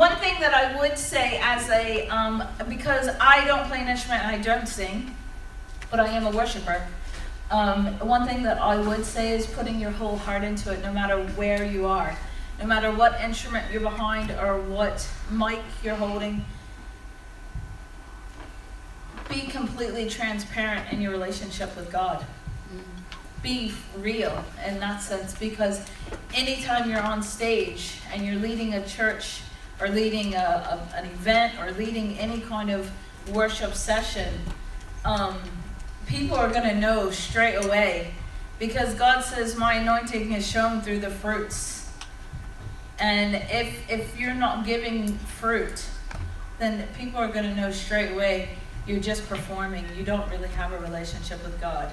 One thing that I would say as a, because I don't play an instrument and I don't sing, but I am a worshiper. One thing that I would say is putting your whole heart into it, no matter where you are. No matter what instrument you're behind or what mic you're holding. Be completely transparent in your relationship with God. Be real in that sense, because anytime you're on stage and you're leading a church or leading an event or leading any kind of worship session, people are going to know straight away, because God says my anointing is shown through the fruits. And if you're not giving fruit, then people are going to know straight away you're just performing. You don't really have a relationship with God.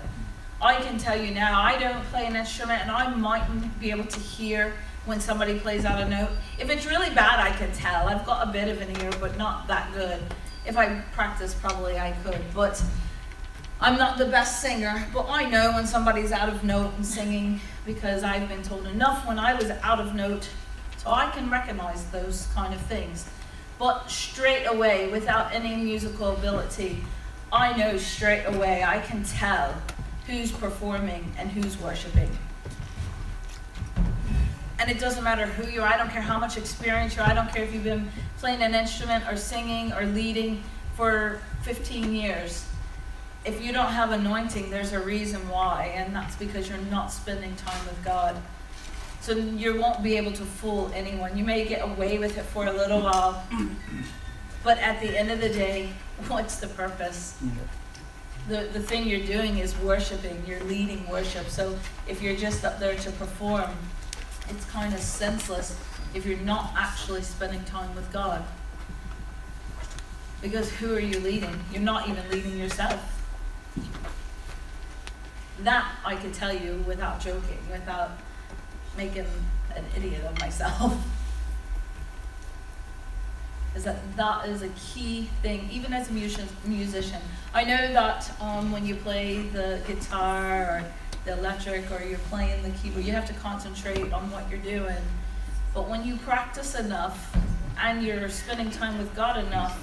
I can tell you now, I don't play an instrument, and I mightn't be able to hear when somebody plays out a note. If it's really bad, I can tell. I've got a bit of an ear, but not that good. If I practiced, probably I could. But I'm not the best singer, but I know when somebody's out of note and singing, because I've been told enough when I was out of note, so I can recognize those kind of things. But straight away, without any musical ability, I know straight away, I can tell who's performing and who's worshiping. And it doesn't matter who you are. I don't care how much experience you are. I don't care if you've been playing an instrument or singing or leading for 15 years. If you don't have anointing, there's a reason why, and that's because you're not spending time with God. So you won't be able to fool anyone. You may get away with it for a little while, but at the end of the day, what's the purpose? The thing you're doing is worshiping. You're leading worship. So if you're just up there to perform, it's kind of senseless if you're not actually spending time with God. Because who are you leading? You're not even leading yourself. That I could tell you without joking, without making an idiot of myself. Is that is a key thing, even as a musician. I know that when you play the guitar or the electric or you're playing the keyboard, you have to concentrate on what you're doing. But when you practice enough and you're spending time with God enough,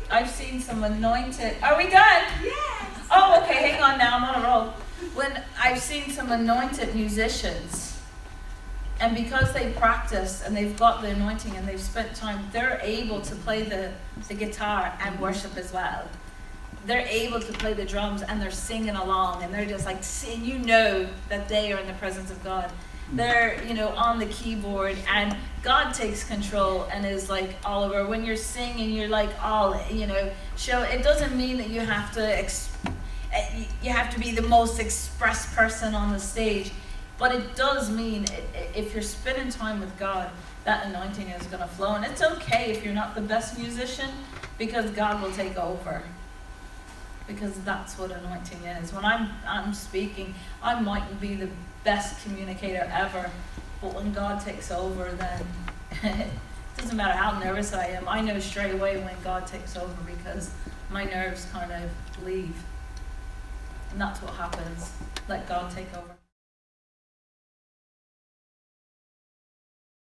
I've seen some anointed... Are we done? Yes! Oh, okay, hang on now, I'm on a roll. When I've seen some anointed musicians, and because they practice and they've got the anointing and they've spent time, they're able to play the guitar and worship as well. They're able to play the drums and they're singing along, and they're just like, you know that they are in the presence of God. They're, on the keyboard, and God takes control and is like all over. When you're singing, you're like show. It doesn't mean that you have to be the most express person on the stage. But it does mean if you're spending time with God, that anointing is going to flow. And it's okay if you're not the best musician, because God will take over. Because that's what anointing is. When I'm speaking, I mightn't be the best communicator ever. But when God takes over, then it doesn't matter how nervous I am. I know straight away when God takes over, because my nerves kind of leave. And that's what happens. Let God take over.